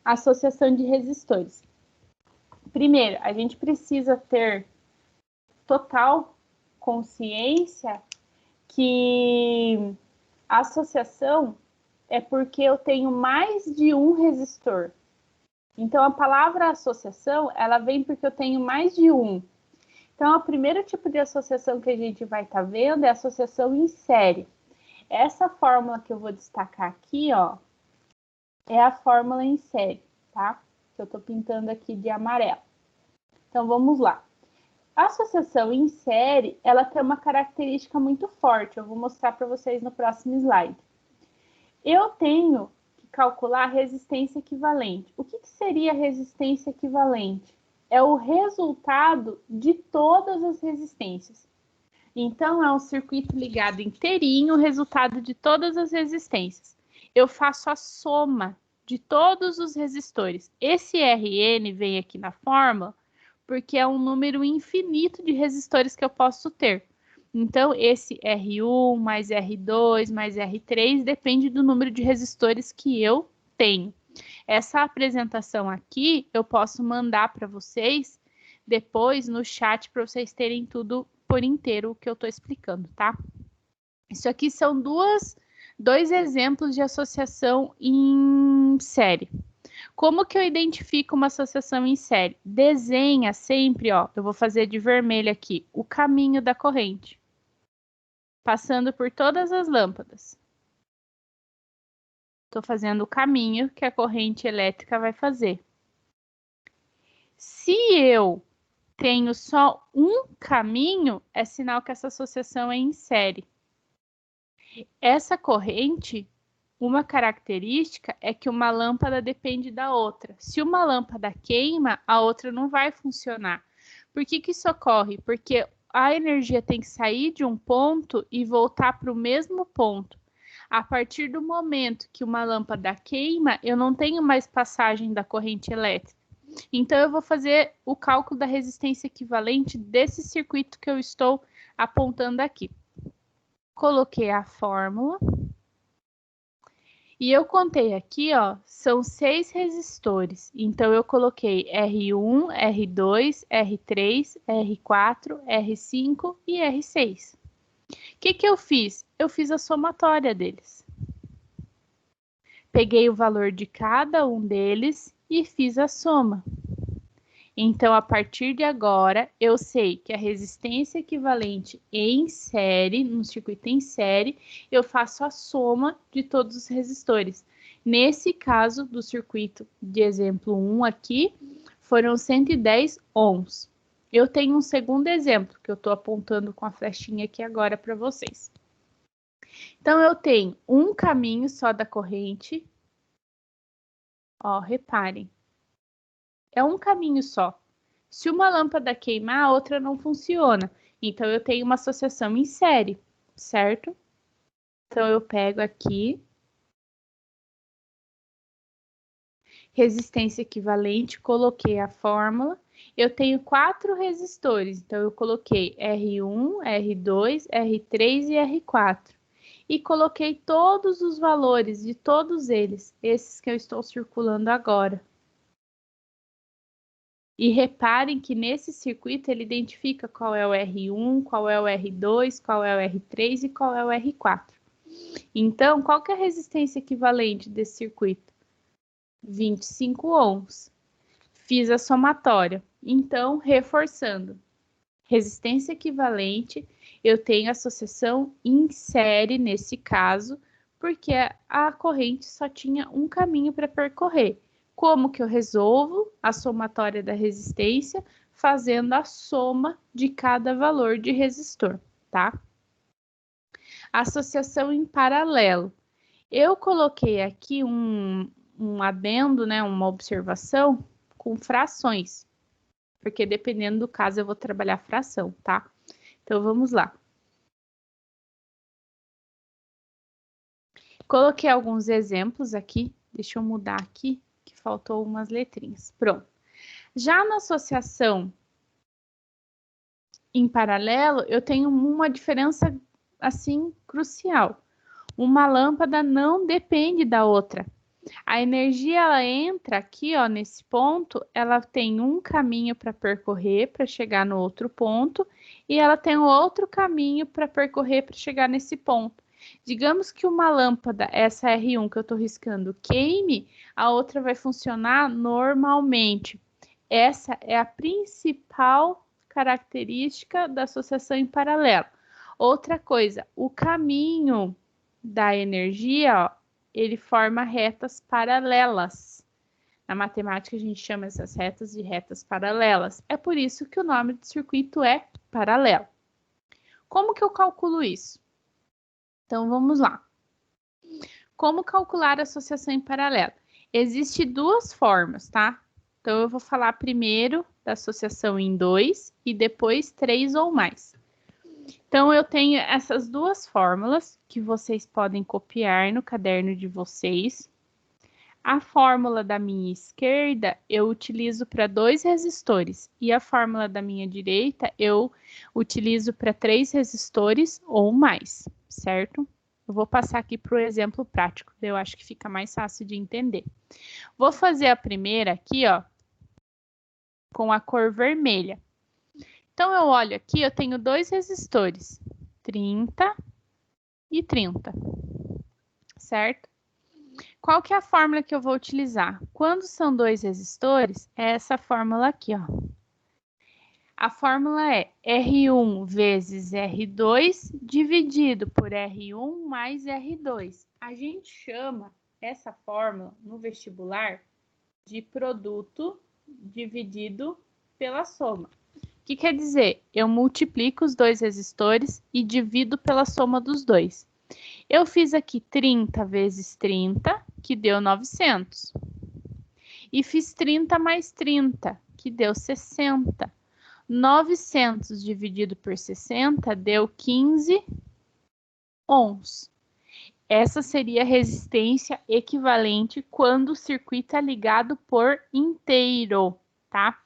associação de resistores. Primeiro, a gente precisa ter total consciência que a associação é porque eu tenho mais de um resistor. Então, a palavra associação, ela vem porque eu tenho mais de um. Então, o primeiro tipo de associação que a gente vai estar vendo é a associação em série. Essa fórmula que eu vou destacar aqui, ó, é a fórmula em série, tá? Que eu tô pintando aqui de amarelo. Então, vamos lá. A associação em série, ela tem uma característica muito forte. Eu vou mostrar para vocês no próximo slide. Eu tenho que calcular a resistência equivalente. O que seria a resistência equivalente? É o resultado de todas as resistências. Então, é um circuito ligado inteirinho, o resultado de todas as resistências. Eu faço a soma de todos os resistores. Esse Rn vem aqui na fórmula porque é um número infinito de resistores que eu posso ter. Então, esse R1 mais R2 mais R3 depende do número de resistores que eu tenho. Essa apresentação aqui eu posso mandar para vocês depois no chat para vocês terem tudo por inteiro o que eu estou explicando, tá? Isso aqui são dois exemplos de associação em série. Como que eu identifico uma associação em série? Desenha sempre, ó, eu vou fazer de vermelho aqui, o caminho da corrente, passando por todas as lâmpadas. Estou fazendo o caminho que a corrente elétrica vai fazer. Se eu tenho só um caminho, é sinal que essa associação é em série. Essa corrente, uma característica é que uma lâmpada depende da outra. Se uma lâmpada queima, a outra não vai funcionar. Por que isso ocorre? Porque a energia tem que sair de um ponto e voltar para o mesmo ponto. A partir do momento que uma lâmpada queima, eu não tenho mais passagem da corrente elétrica. Então, eu vou fazer o cálculo da resistência equivalente desse circuito que eu estou apontando aqui. Coloquei a fórmula. E eu contei aqui, ó, são 6 resistores. Então, eu coloquei R1, R2, R3, R4, R5 e R6. O que eu fiz? Eu fiz a somatória deles. Peguei o valor de cada um deles e fiz a soma. Então, a partir de agora, eu sei que a resistência equivalente em série, no circuito em série, eu faço a soma de todos os resistores. Nesse caso do circuito de exemplo 1 aqui, foram 110 ohms. Eu tenho um segundo exemplo, que eu estou apontando com a flechinha aqui agora para vocês. Então, eu tenho um caminho só da corrente. Ó, reparem. É um caminho só. Se uma lâmpada queimar, a outra não funciona. Então, eu tenho uma associação em série, certo? Então, eu pego aqui. Resistência equivalente, coloquei a fórmula. Eu tenho 4 resistores. Então, eu coloquei R1, R2, R3 e R4. E coloquei todos os valores de todos eles, esses que eu estou circulando agora. E reparem que nesse circuito ele identifica qual é o R1, qual é o R2, qual é o R3 e qual é o R4. Então, qual que é a resistência equivalente desse circuito? 25 ohms. Fiz a somatória. Então, reforçando. Resistência equivalente, eu tenho associação em série nesse caso, porque a corrente só tinha um caminho para percorrer. Como que eu resolvo a somatória da resistência? Fazendo a soma de cada valor de resistor, tá? Associação em paralelo. Eu coloquei aqui um adendo, né, uma observação com frações, porque dependendo do caso eu vou trabalhar fração, tá? Então, vamos lá. Coloquei alguns exemplos aqui, deixa eu mudar aqui, que faltou umas letrinhas. Pronto. Já na associação em paralelo, eu tenho uma diferença, assim, crucial. Uma lâmpada não depende da outra. A energia, ela entra aqui, ó, nesse ponto, ela tem um caminho para percorrer para chegar no outro ponto, e ela tem um outro caminho para percorrer para chegar nesse ponto. Digamos que uma lâmpada, essa R1 que eu estou riscando, queime, a outra vai funcionar normalmente. Essa é a principal característica da associação em paralelo. Outra coisa, o caminho da energia, ó, ele forma retas paralelas. Na matemática, a gente chama essas retas de retas paralelas. É por isso que o nome do circuito é paralelo. Como que eu calculo isso? Então, vamos lá. Como calcular a associação em paralelo? Existem duas formas, tá? Então, eu vou falar primeiro da associação em 2 e depois 3 ou mais. Então, eu tenho essas duas fórmulas que vocês podem copiar no caderno de vocês. A fórmula da minha esquerda eu utilizo para 2 resistores e a fórmula da minha direita eu utilizo para 3 resistores ou mais, certo? Eu vou passar aqui para o exemplo prático, eu acho que fica mais fácil de entender. Vou fazer a primeira aqui, ó, com a cor vermelha. Então, eu olho aqui, eu tenho 2 resistores, 30 e 30, certo? Qual que é a fórmula que eu vou utilizar? Quando são 2 resistores, é essa fórmula aqui, ó. A fórmula é R1 vezes R2 dividido por R1 mais R2. A gente chama essa fórmula no vestibular de produto dividido pela soma. O que quer dizer? Eu multiplico os 2 resistores e divido pela soma dos dois. Eu fiz aqui 30 vezes 30, que deu 900. E fiz 30 mais 30, que deu 60. 900 dividido por 60 deu 15 ohms. Essa seria a resistência equivalente quando o circuito é ligado por inteiro, tá?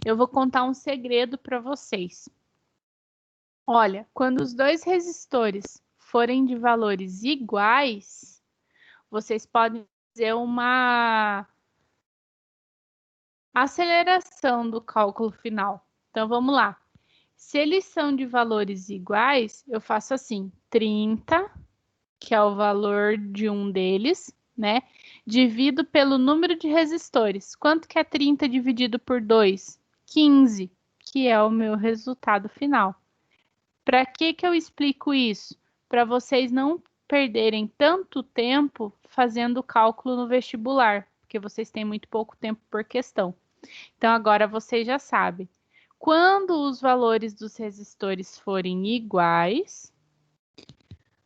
Eu vou contar um segredo para vocês. Olha, quando os 2 resistores forem de valores iguais, vocês podem fazer uma aceleração do cálculo final. Então, vamos lá. Se eles são de valores iguais, eu faço assim, 30, que é o valor de um deles, né? Divido pelo número de resistores. Quanto que é 30 dividido por 2? 15, que é o meu resultado final. Para que eu explico isso? Para vocês não perderem tanto tempo fazendo o cálculo no vestibular, porque vocês têm muito pouco tempo por questão. Então, agora vocês já sabem. Quando os valores dos resistores forem iguais,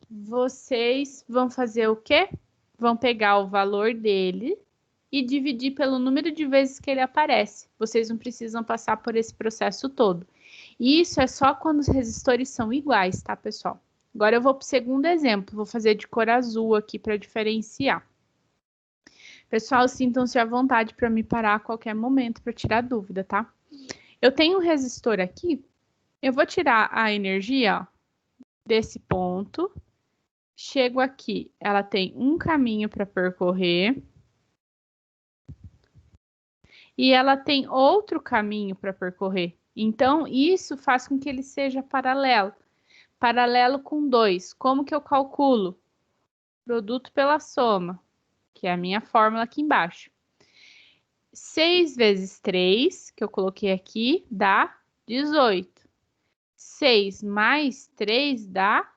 vocês vão fazer o quê? Vão pegar o valor dele e dividir pelo número de vezes que ele aparece. Vocês não precisam passar por esse processo todo. E isso é só quando os resistores são iguais, tá, pessoal? Agora eu vou para o segundo exemplo. Vou fazer de cor azul aqui para diferenciar. Pessoal, sintam-se à vontade para me parar a qualquer momento para tirar dúvida, tá? Eu tenho um resistor aqui. Eu vou tirar a energia, ó, desse ponto. Chego aqui, ela tem um caminho para percorrer. E ela tem outro caminho para percorrer. Então, isso faz com que ele seja paralelo. Paralelo com 2. Como que eu calculo? Produto pela soma, que é a minha fórmula aqui embaixo. 6 vezes 3, que eu coloquei aqui, dá 18. 6 mais 3 dá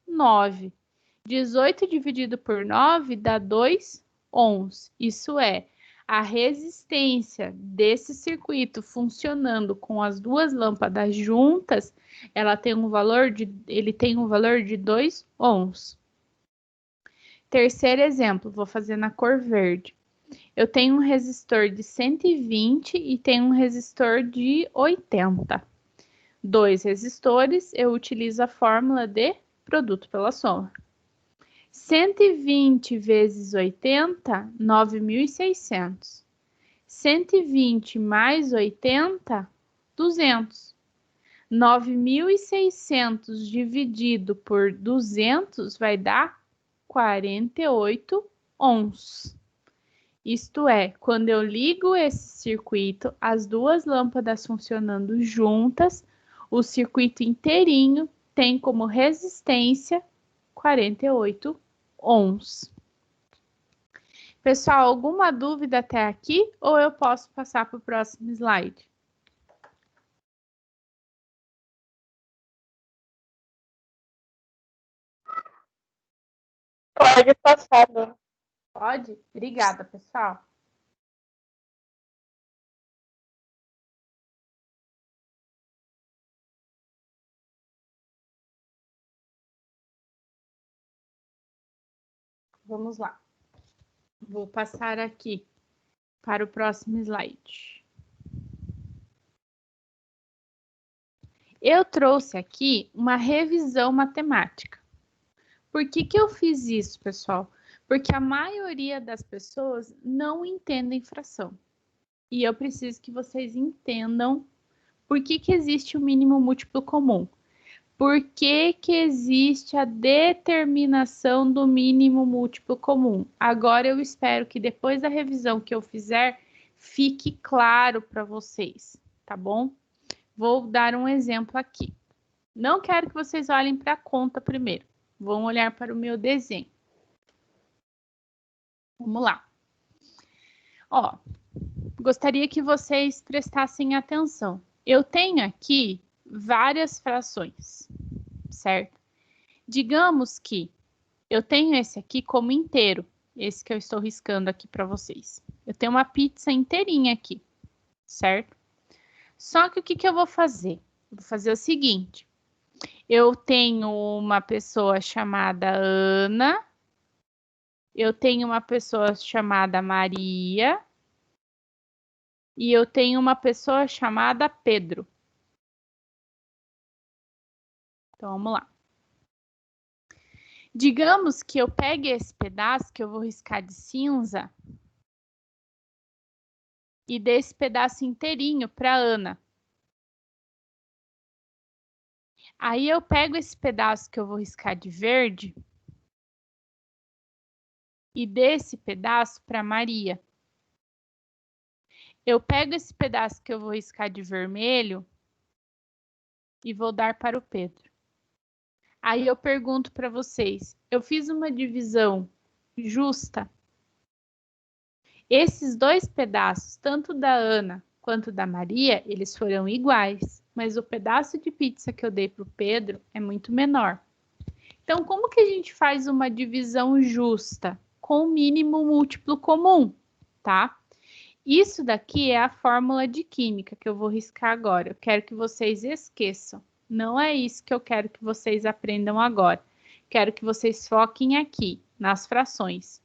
9. 18 dividido por 9 dá 2 ohms. Isso é, a resistência desse circuito funcionando com as duas lâmpadas juntas, ele tem um valor de 2 ohms. Terceiro exemplo, vou fazer na cor verde. Eu tenho um resistor de 120 e tenho um resistor de 80. 2 resistores, eu utilizo a fórmula de produto pela soma. 120 vezes 80, 9.600. 120 mais 80, 200. 9.600 dividido por 200 vai dar 48 ohms. Isto é, quando eu ligo esse circuito, as duas lâmpadas funcionando juntas, o circuito inteirinho tem como resistência 48 ohms. Pessoal, alguma dúvida até aqui ou eu posso passar para o próximo slide? Pode passar, Dona. Pode? Obrigada, pessoal. Vamos lá. Vou passar aqui para o próximo slide. Eu trouxe aqui uma revisão matemática. Por que eu fiz isso, pessoal? Porque a maioria das pessoas não entendem fração. E eu preciso que vocês entendam por que existe o mínimo múltiplo comum. Por que existe a determinação do mínimo múltiplo comum? Agora eu espero que depois da revisão que eu fizer, fique claro para vocês, tá bom? Vou dar um exemplo aqui. Não quero que vocês olhem para a conta primeiro. Vão olhar para o meu desenho. Vamos lá. Ó, gostaria que vocês prestassem atenção. Eu tenho aqui várias frações, certo? Digamos que eu tenho esse aqui como inteiro, esse que eu estou riscando aqui para vocês. Eu tenho uma pizza inteirinha aqui, certo? Só que o que eu vou fazer? Eu vou fazer o seguinte. Eu tenho uma pessoa chamada Ana, eu tenho uma pessoa chamada Maria e eu tenho uma pessoa chamada Pedro. Então, vamos lá. Digamos que eu pegue esse pedaço que eu vou riscar de cinza e dê esse pedaço inteirinho para Ana. Aí eu pego esse pedaço que eu vou riscar de verde e dê esse pedaço para Maria. Eu pego esse pedaço que eu vou riscar de vermelho e vou dar para o Pedro. Aí eu pergunto para vocês, eu fiz uma divisão justa? Esses dois pedaços, tanto da Ana quanto da Maria, eles foram iguais, mas o pedaço de pizza que eu dei para o Pedro é muito menor. Então, como que a gente faz uma divisão justa com o mínimo múltiplo comum, tá? Isso daqui é a fórmula de química que eu vou riscar agora. Eu quero que vocês esqueçam. Não é isso que eu quero que vocês aprendam agora. Quero que vocês foquem aqui, nas frações.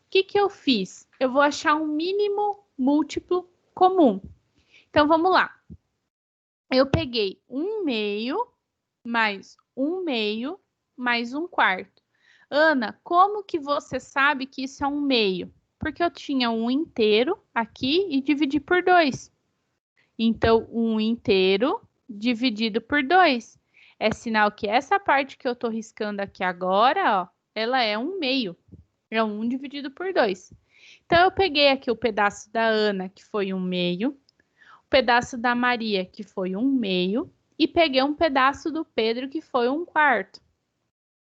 O que eu fiz? Eu vou achar um mínimo múltiplo comum. Então, vamos lá. Eu peguei 1/2 mais 1/2 mais 1/4. Ana, como que você sabe que isso é 1/2? Porque eu tinha 1 inteiro aqui e dividi por 2. Então, 1 inteiro dividido por 2. É sinal que essa parte que eu estou riscando aqui agora, ó, ela é 1/2. É 1 dividido por 2. Então, eu peguei aqui o pedaço da Ana, que foi 1/2, o pedaço da Maria, que foi 1/2, e peguei um pedaço do Pedro, que foi 1/4.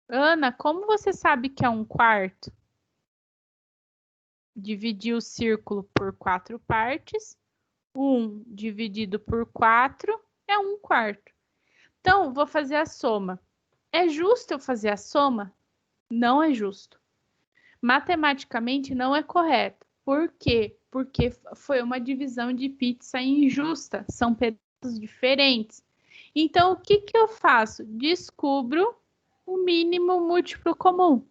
Ana, como você sabe que é 1/4? Dividir o círculo por 4 partes. 1 dividido por 4 é 1/4. Então, vou fazer a soma. É justo eu fazer a soma? Não é justo. Matematicamente não é correto. Por quê? Porque foi uma divisão de pizza injusta. São pedaços diferentes. Então, o que eu faço? Descubro o mínimo múltiplo comum.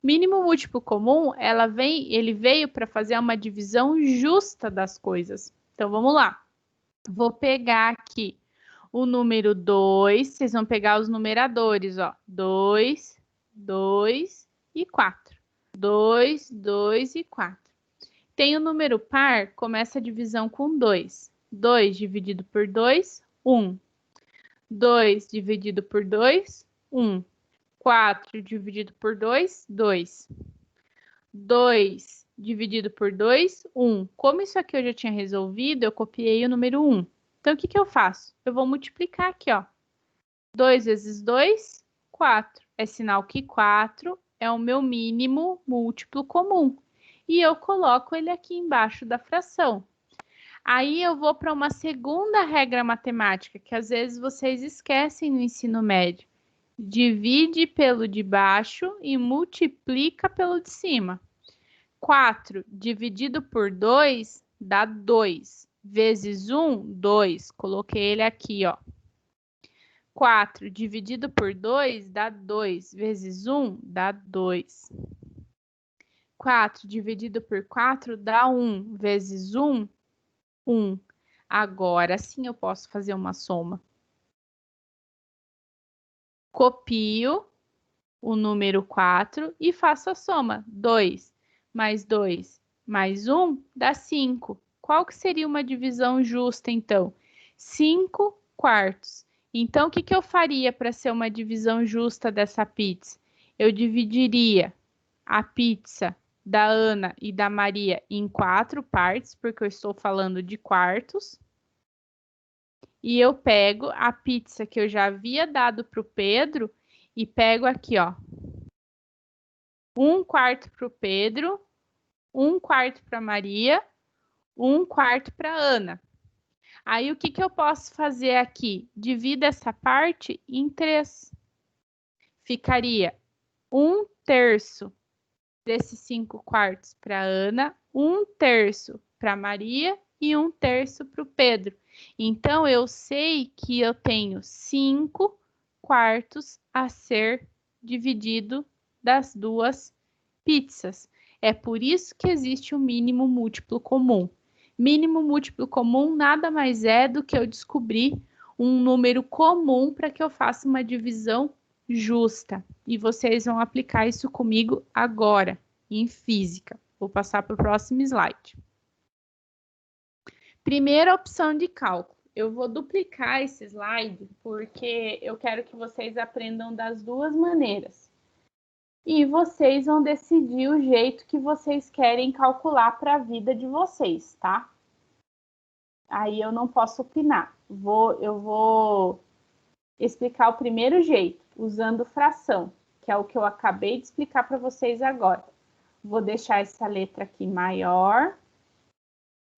Mínimo múltiplo comum, ele veio para fazer uma divisão justa das coisas. Então, vamos lá. Vou pegar aqui o número 2, vocês vão pegar os numeradores, ó. 2, 2 e 4. 2, 2 e 4. Tem o número par, começa a divisão com 2. 2 dividido por 2, 1. 2 dividido por 2, 1. 4 dividido por 2, 2. 2 dividido por 2, 1. Como isso aqui eu já tinha resolvido, eu copiei o número 1. Então, o que que eu faço? Eu vou multiplicar aqui, ó. 2 vezes 2, 4. É sinal que 4 é o meu mínimo múltiplo comum. E eu coloco ele aqui embaixo da fração. Aí eu vou para uma segunda regra matemática, que às vezes vocês esquecem no ensino médio. Divide pelo de baixo e multiplica pelo de cima. 4 dividido por 2 dá 2. Vezes 1, 2. Coloquei ele aqui, ó. 4 dividido por 2 dá 2. Vezes 1 dá 2. 4 dividido por 4 dá 1. Vezes 1, 1. Agora sim eu posso fazer uma soma. Copio o número 4 e faço a soma. 2 mais 2 mais 1 dá 5. Qual que seria uma divisão justa, então? 5 quartos. Então, o que que eu faria para ser uma divisão justa dessa pizza? Eu dividiria a pizza da Ana e da Maria em 4 partes, porque eu estou falando de quartos. E eu pego a pizza que eu já havia dado para o Pedro e pego aqui, ó. 1 quarto para o Pedro, 1 quarto para Maria, 1 quarto para Ana. Aí, o que que eu posso fazer aqui? Divido essa parte em 3. Ficaria 1 terço desses 5 quartos para Ana, 1 terço para Maria e 1 terço para o Pedro. Então, eu sei que eu tenho 5 quartos a ser dividido das duas pizzas. É por isso que existe o mínimo múltiplo comum. Mínimo múltiplo comum nada mais é do que eu descobrir um número comum para que eu faça uma divisão justa. E vocês vão aplicar isso comigo agora, em física. Vou passar para o próximo slide. Primeira opção de cálculo. Eu vou duplicar esse slide porque eu quero que vocês aprendam das duas maneiras. E vocês vão decidir o jeito que vocês querem calcular para a vida de vocês, tá? Aí eu não posso opinar. Eu vou explicar o primeiro jeito, usando fração, que é o que eu acabei de explicar para vocês agora. Vou deixar essa letra aqui maior,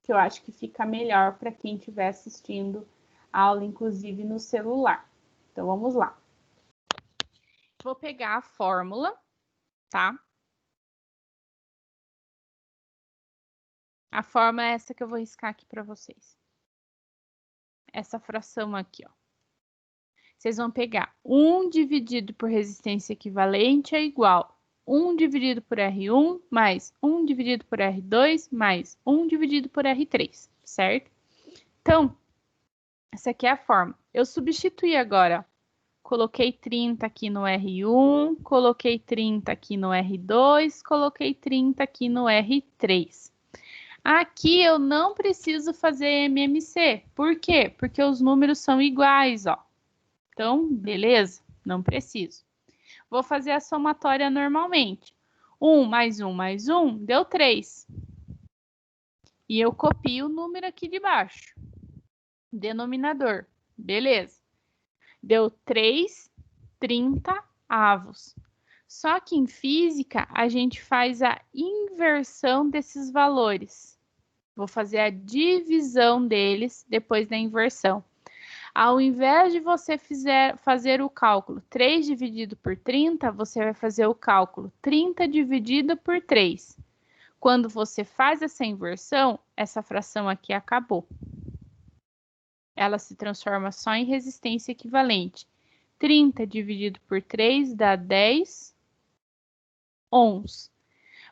que eu acho que fica melhor para quem estiver assistindo a aula, inclusive no celular. Então, vamos lá. Vou pegar a fórmula, tá? A fórmula é essa que eu vou riscar aqui para vocês. Essa fração aqui, ó. Vocês vão pegar 1 dividido por resistência equivalente é igual 1 dividido por R1 mais 1 dividido por R2 mais 1 dividido por R3, certo? Então, essa aqui é a fórmula. Eu substituí agora, ó. Coloquei 30 aqui no R1, coloquei 30 aqui no R2, coloquei 30 aqui no R3. Aqui eu não preciso fazer MMC. Por quê? Porque os números são iguais, ó. Então, beleza? Não preciso. Vou fazer a somatória normalmente. 1 mais 1 mais 1 deu 3. E eu copio o número aqui de baixo. Denominador. Beleza. Deu 3/30. Só que em física, a gente faz a inversão desses valores. Vou fazer a divisão deles depois da inversão. Ao invés de você fazer o cálculo 3 dividido por 30, você vai fazer o cálculo 30 dividido por 3. Quando você faz essa inversão, essa fração aqui acabou. Ela se transforma só em resistência equivalente. 30 dividido por 3 dá 10 ohms.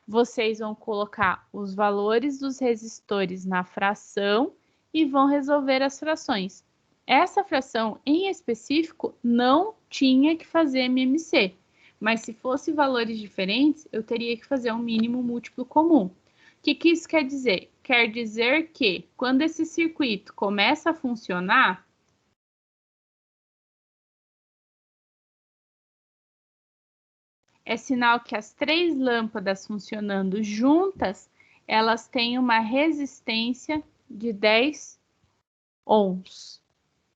Vocês vão colocar os valores dos resistores na fração e vão resolver as frações. Essa fração em específico não tinha que fazer MMC, mas se fosse valores diferentes, eu teria que fazer um mínimo múltiplo comum. O que isso quer dizer? Quer dizer que quando esse circuito começa a funcionar, é sinal que as 3 lâmpadas funcionando juntas, elas têm uma resistência de 10 ohms.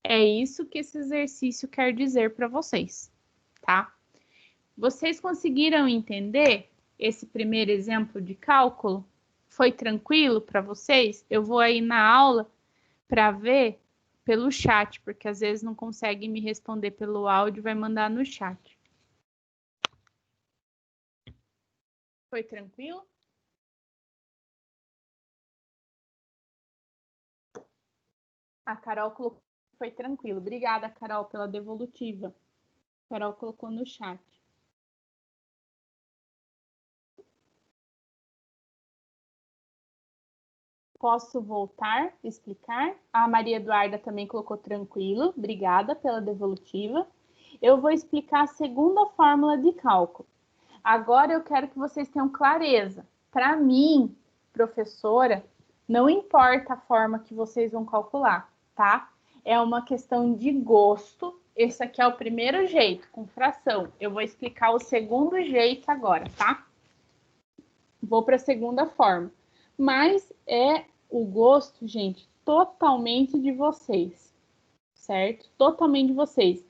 É isso que esse exercício quer dizer para vocês, tá? Vocês conseguiram entender esse primeiro exemplo de cálculo? Foi tranquilo para vocês? Eu vou aí na aula para ver pelo chat, porque às vezes não consegue me responder pelo áudio, vai mandar no chat. Foi tranquilo? A Carol colocou que foi tranquilo. Obrigada, Carol, pela devolutiva. A Carol colocou no chat. Posso voltar a explicar? A Maria Eduarda também colocou tranquilo. Obrigada pela devolutiva. Eu vou explicar a segunda fórmula de cálculo. Agora eu quero que vocês tenham clareza. Para mim, professora, não importa a forma que vocês vão calcular, tá? É uma questão de gosto. Esse aqui é o primeiro jeito, com fração. Eu vou explicar o segundo jeito agora, tá? Vou para a segunda forma. Mas é o gosto, gente, totalmente de vocês, certo? Totalmente de vocês.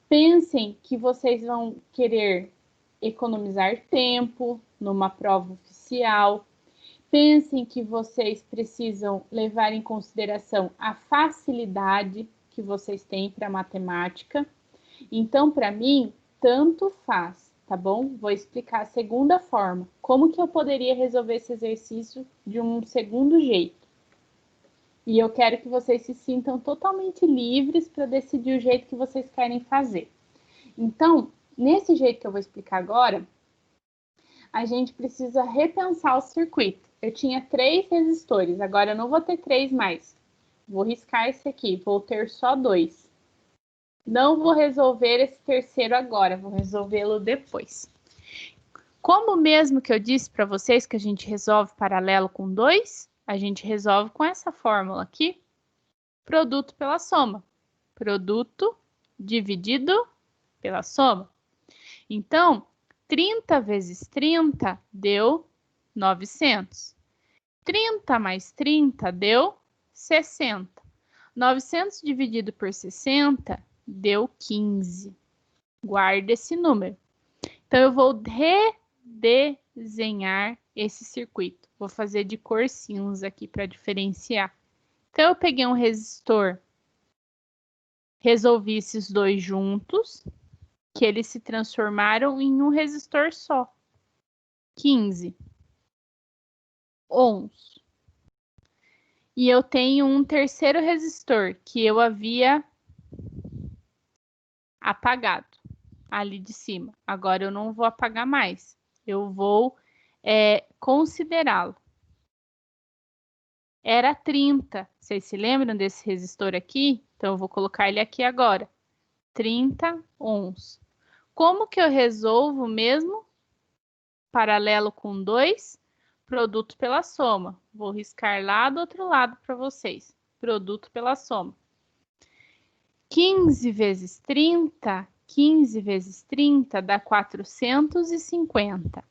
Pensem que vocês vão querer economizar tempo numa prova oficial. Pensem que vocês precisam levar em consideração a facilidade que vocês têm para matemática. Então, para mim, tanto faz, tá bom? Vou explicar a segunda forma. Como que eu poderia resolver esse exercício de um segundo jeito? E eu quero que vocês se sintam totalmente livres para decidir o jeito que vocês querem fazer. Então, nesse jeito que eu vou explicar agora, a gente precisa repensar o circuito. Eu tinha 3 resistores, agora eu não vou ter 3 mais. Vou riscar esse aqui, vou ter só 2. Não vou resolver esse terceiro agora, vou resolvê-lo depois. Como mesmo que eu disse para vocês que a gente resolve paralelo com 2, a gente resolve com essa fórmula aqui, produto pela soma. Produto dividido pela soma. Então, 30 vezes 30 deu 900. 30 mais 30 deu 60. 900 dividido por 60 deu 15. Guarda esse número. Então, eu vou redesenhar esse circuito. Vou fazer de cor cinza aqui para diferenciar. Então, eu peguei um resistor, resolvi esses dois juntos, que eles se transformaram em um resistor só. 15 ohms. E eu tenho um terceiro resistor que eu havia apagado ali de cima. Agora eu não vou apagar mais. Eu vou considerá-lo. Era 30. Vocês se lembram desse resistor aqui? Então eu vou colocar ele aqui agora. 30 ohms. Como que eu resolvo mesmo? Paralelo com 2, produto pela soma. Vou riscar lá do outro lado para vocês. Produto pela soma. 15 vezes 30, 15 vezes 30 dá 450.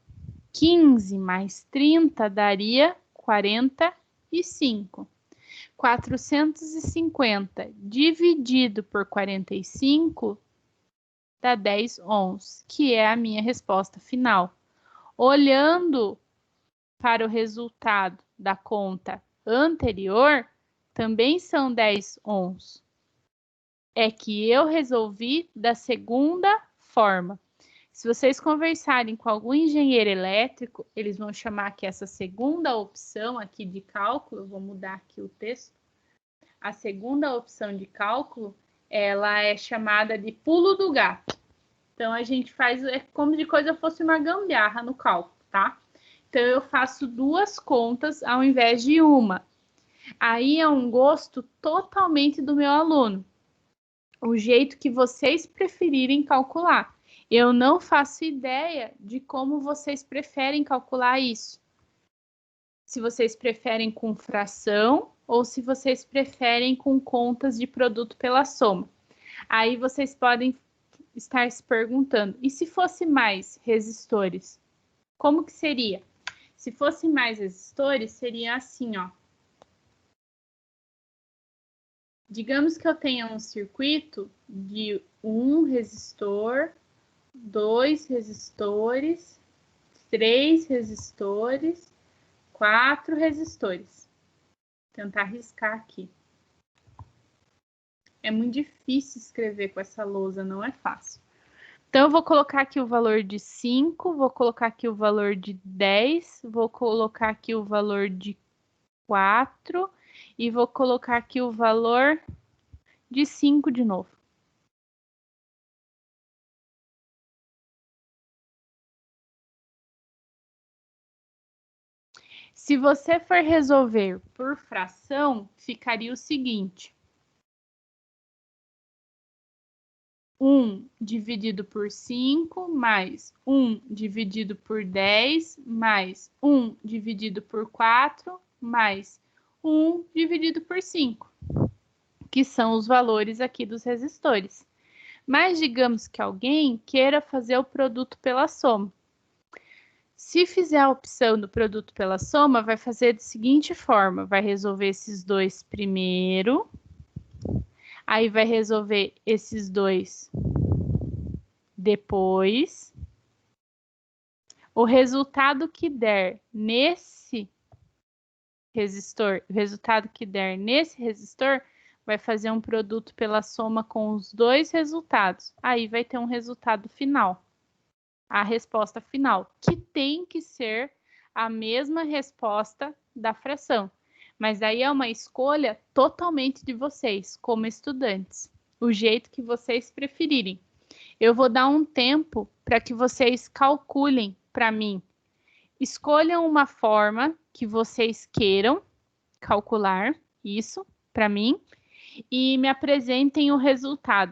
15 mais 30 daria 45. 450 dividido por 45 dá 10 ohms, que é a minha resposta final. Olhando para o resultado da conta anterior, também são 10 ohms. É que eu resolvi da segunda forma. Se vocês conversarem com algum engenheiro elétrico, eles vão chamar que essa segunda opção aqui de cálculo, vou mudar aqui o texto, a segunda opção de cálculo, ela é chamada de pulo do gato. Então, a gente faz, é como se a coisa fosse uma gambiarra no cálculo, tá? Então, eu faço 2 contas ao invés de uma. Aí é um gosto totalmente do meu aluno. O jeito que vocês preferirem calcular. Eu não faço ideia de como vocês preferem calcular isso. Se vocês preferem com fração ou se vocês preferem com contas de produto pela soma. Aí vocês podem estar se perguntando, e se fosse mais resistores? Como que seria? Se fosse mais resistores, seria assim, ó. Digamos que eu tenha um circuito de 1 resistor, 2 resistores, 3 resistores, 4 resistores. Vou tentar riscar aqui. É muito difícil escrever com essa lousa, não é fácil. Então, eu vou colocar aqui o valor de 5, vou colocar aqui o valor de 10, vou colocar aqui o valor de 4 e vou colocar aqui o valor de 5 de novo. Se você for resolver por fração, ficaria o seguinte. 1 dividido por 5, mais 1 dividido por 10, mais 1 dividido por 4, mais 1 dividido por 5, que são os valores aqui dos resistores. Mas digamos que alguém queira fazer o produto pela soma. Se fizer a opção do produto pela soma, vai fazer da seguinte forma, vai resolver esses dois primeiro, aí vai resolver esses dois depois. O resultado que der nesse resistor, o resultado que der nesse resistor, vai fazer um produto pela soma com os dois resultados. Aí vai ter um resultado final. A resposta final, que tem que ser a mesma resposta da fração. Mas aí é uma escolha totalmente de vocês, como estudantes. O jeito que vocês preferirem. Eu vou dar um tempo para que vocês calculem para mim. Escolham uma forma que vocês queiram calcular isso para mim e me apresentem o resultado.